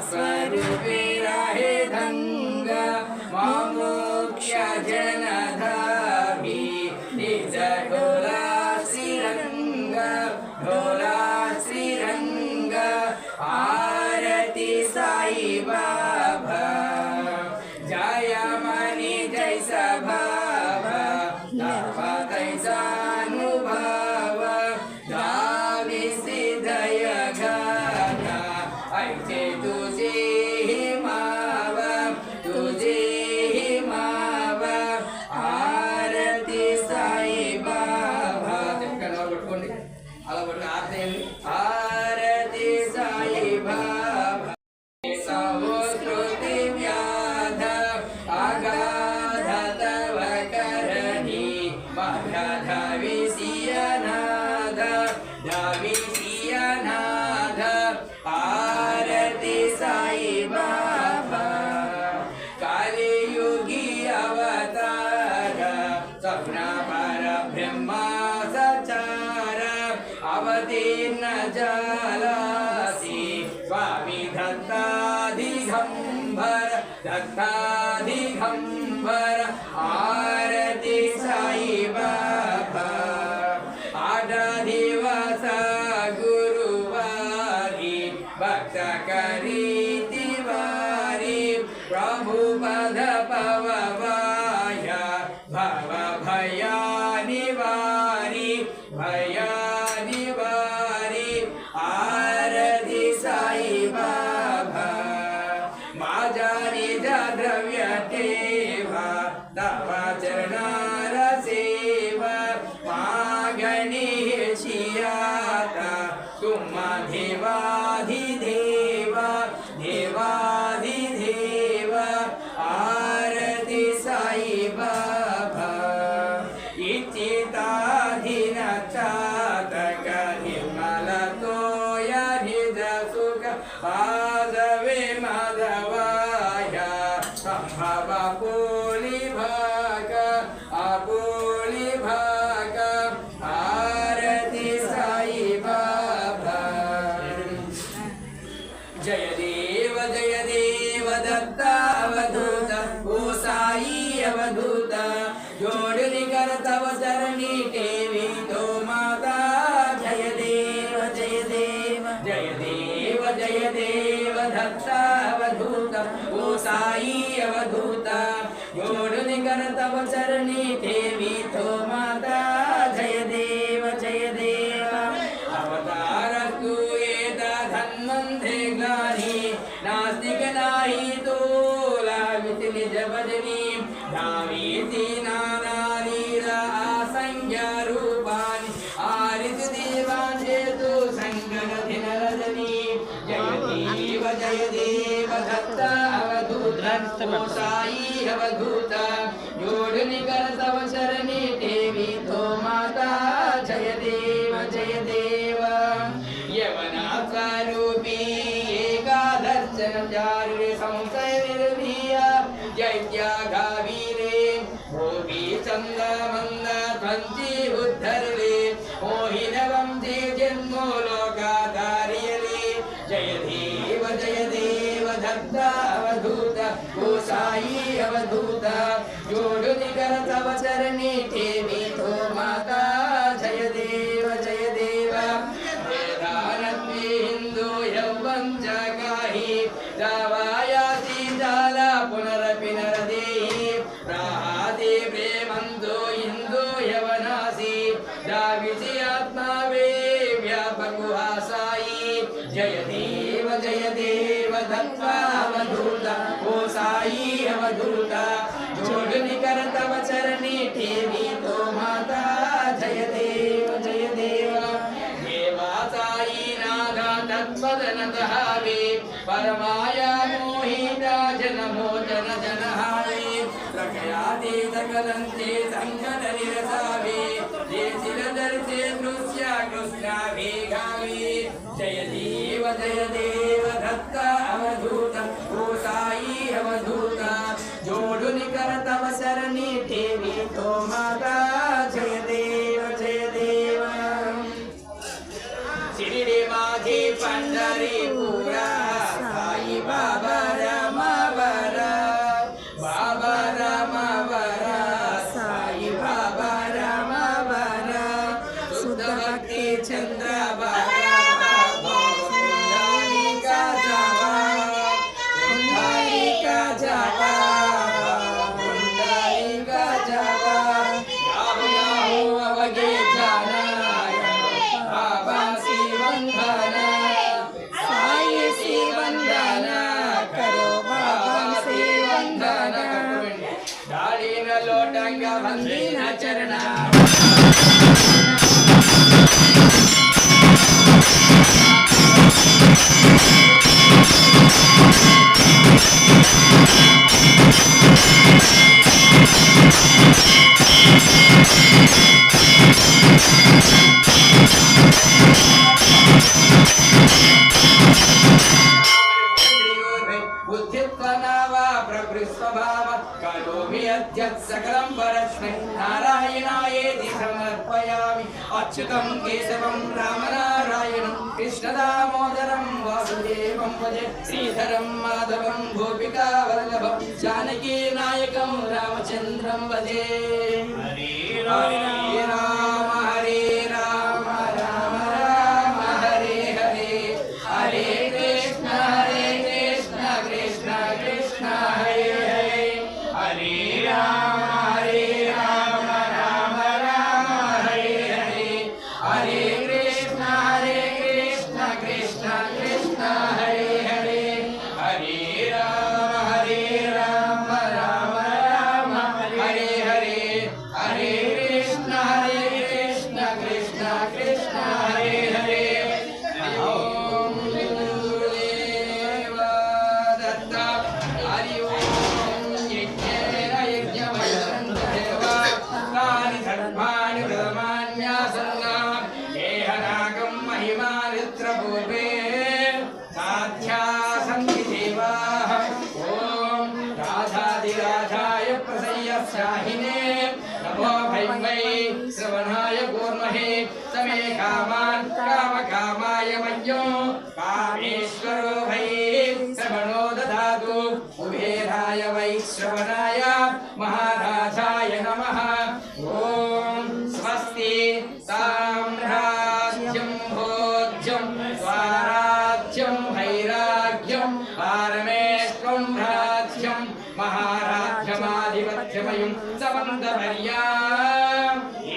स्वरूपे राहे धंग मोक्ष जनधामी निज ढोला श्रीरंग आरती साई बाबा जय मणि जय सभाव तव तैसा अनुभव दावी सिद्धय गाना ऐचे तुझे माव आरती साई बाबा आरती साई बाबा संस्कृति व्याध अगाध तव करणी धविषियनाद आरती साई बाबा कालियुगी अवतार स्वप्न पर ब्रह्मा सचार अवतीर्ण जलासी स्वामी दत्तादिगंबर आरती साई बाबा आठ दिवस गुरुवारी भक्त करी तिवारी प्रभु पद पववाय भव भया निवारी आरती साई बाबा माझा निज द्रव्य ठेवा तव चरणार सेवा मागणी शियाता तुम्हा देवाधिदेव आरती साई बाबा इच्छिताधीन चातक निर्मल तोय निज सुख पादवे माधवाय संभव आपोली भाग आरती साई बाबा जय देव दत्तावधूत ओ साई अवधूत जोडली कर तव चरणी ठेवी तो माता जय देव दत्तावधूत ओ साई अवधूत जोडली कर तव चरणी ठेवी तो माता जय देव अवतार तू येत धन्वंते ग्लानी नास्तिक नाही तोला मिथिली जवजनी धावीती नाना लीला असंख्य रूपानी आरित देवांचे तू संगनधिन रजनी जय देव दत्त अवधूत ओ साई अवधूत जोडनी कर तव शरणी ठेवी तो माता जय देव यवनाचा रूपी एका दर्शन चारुरे संशय निर्भीया जैत्या गावीरे भोगी चंद मंद त्वंची उद्धरले मोहिनवंशी जन्मो लोकाधार्यले जय देव दत्तावधूत ओ साई अवधूत जोडुनि कर तव चरणी ठेवी तो माता जय देव वेदानत्वे हिंदू यौवंच काही जावायाति जाला पुनरपि नरदेहि प्राहाति प्रेमंतो हिंदू यवनासी दाविसी आत्मा वे दहावे परमाया मोहिता जनमोचन जनहावे प्रकयाते सकलन्ते संकटनिरसावे ये शिरदर्शे दृश्य कृष्णाभिगावे जय देव दत्ता अवधूत ओ साई अवधूत जोडुनि कर तव शरणी ठेवी तो माता जय देव शिरिडी माझी पंढरीपुरा साई बाबा रामावरा बाबा रामावरा साई बाबा रामावरा शुद्ध भक्ती चंद्रबाबा लोटंगा वंदीना चरणा सकलं परस्मै नारायणायेति समर्पयामि अच्युतं केशवं रामनारायणं कृष्णदामोदरं वासुदेवं भजे श्रीधरं माधवं गोपिकावल्लभं जानकी नायकं रामचन्द्रं भजे हरे राम हरे राम राम राम हरे हरे हरे कृष्ण कृष्ण कृष्ण हरे हरे हरे राम हरे राम राम राम हरे हरे हरे कृष्ण कृष्ण कृष्ण हरे हरे हरे राम राम राम हरे हरे हरे कृष्ण कृष्ण कृष्ण हरे हरे ओम गुरुदेव दत्त हरि ओम यज्ञेन यज्ञमयन्तदेवा तानि धर्माणि प्रमाण्यासन्नां देहनागं महिमानित्रपूर्वे साध्या सन्ति देवाः ॐ राधाधिराधाय प्रसय्यस्याहिने नमो वै श्रवणाय कूर्महे समे कामान् कामकामाय मह्यो कामेश्वरो वै श्रवणो ददातु कुबेराय वै श्रवणाय महाराजाय नमः ॐ स्वस्ति साम्राज्यं भोज्यं स्वाराज्यं वैराग्यं पारमेष्टं राज्यं महाराज्यमाधिपत्यमयं समन्तपर्या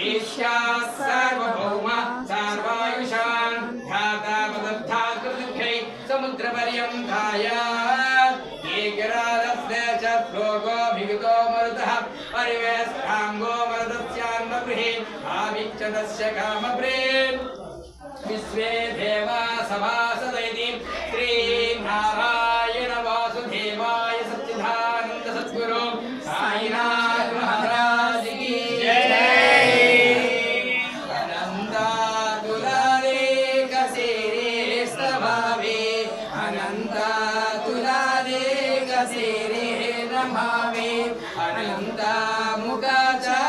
ईशा सार्वभौम सर्वायुषान् ध्याता पदद्धाकृतिभ्यै समुद्रपर्यन्ताय गिरादस्य च श्लोकोऽभिगतो मरुतः परिवेष्टाङ्गो मरुतस्यान्नगृहे आविच्यतस्य कामप्रे विश्वे देवा सभासदैति श्रीनारायण वासुदेवाय सच्चिदानन्द सद्गुरु साईनाथ महाराज की जय। अनंता तुलारे कसेरे स्वभावे अनंता तुलारे कसेरे रमावे अनंता मुखाचा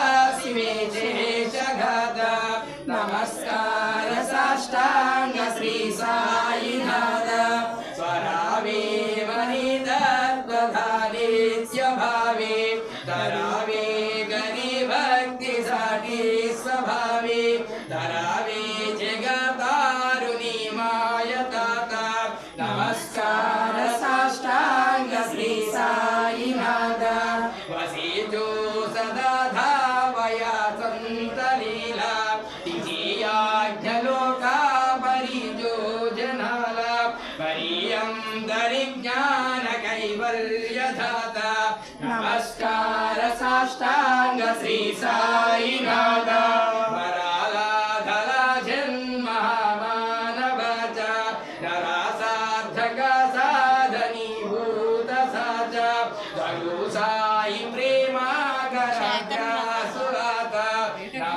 शिवे शेषघाता नमस्कार साष्टांग श्री साईनाथ स्वरावे वनितत्वधारेस्य भावे धरावे गरीभक्तिसाठी स्वभावे धरावे जगतारुणी मायताता नमस्कार साष्टांग श्री साईनाथ वसितो सदा धावया संतलीला तिजियाज्ञलोका परिजो जनाला परियंतरिज्ञान कैवल्यधाता नमस्कार साष्टांग श्री साईनाथ वरालाधला जन्महामानवचा नरासार्थ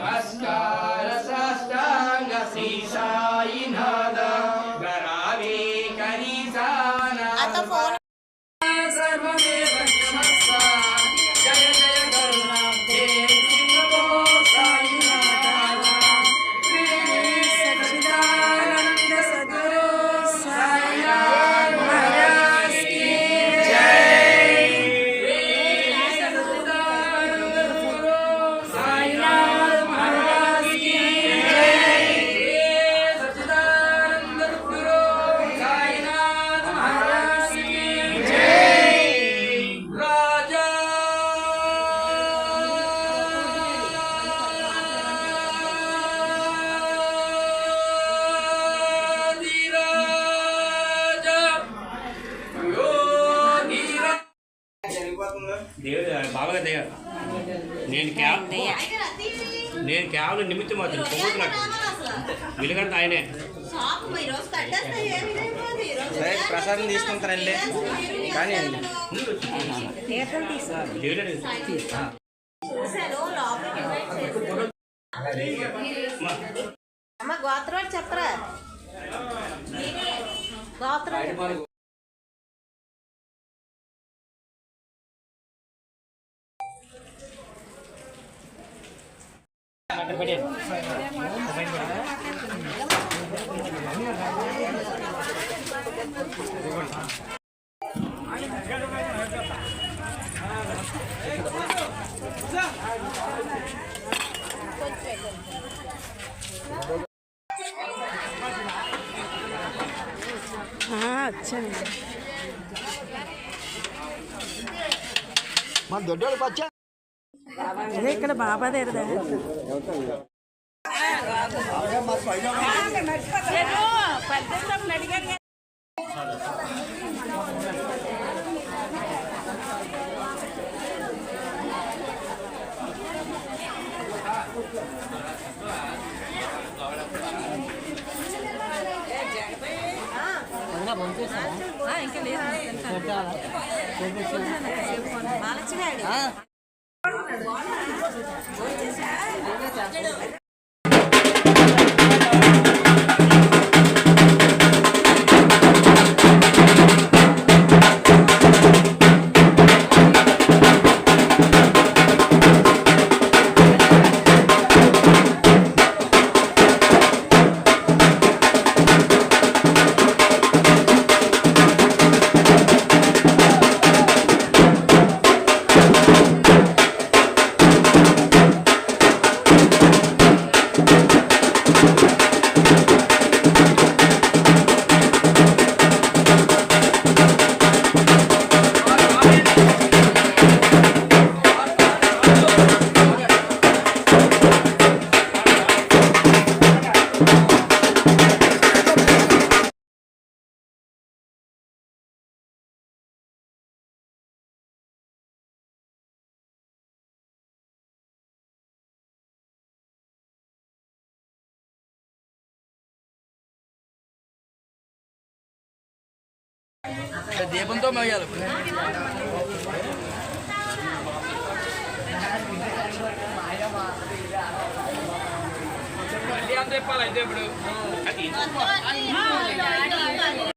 నమస్కార సాష్టాంగ శ్రీ సాయినాథ గరావే కరీసాన సర్వమేవ నమస్తా జయ జయ కరుణాబ్ధే శ్రీ ప్రభో సాయినాథ శ్రీ సచ్చిదానంద సద్గురు సాయినాథ్ మహారాజ్ की जय శ్రీ సచ్చిదానంద సద్గురు సాయినాథ్ మహారాజ్ की जय శ్రీ సచ్చిదానంద సద్గురు సాయినాథ్ మహారాజ్ की जय రాజా దేవుడు బాబాగా దయ నేను కేవలం నిమిత్తం మాత్రం పొగొట్టు నాకు వెలుగంతా ఆయనే ప్రసాదం తీసుకుంటారండి కానీ అమ్మ గోత్రం చెప్పరా గోత్రం అదే ఇక్కడ బాబా దగ్గర ఇంకా లేదు దీపంతో మోయాలి చెప్పాలి అయితే ఇప్పుడు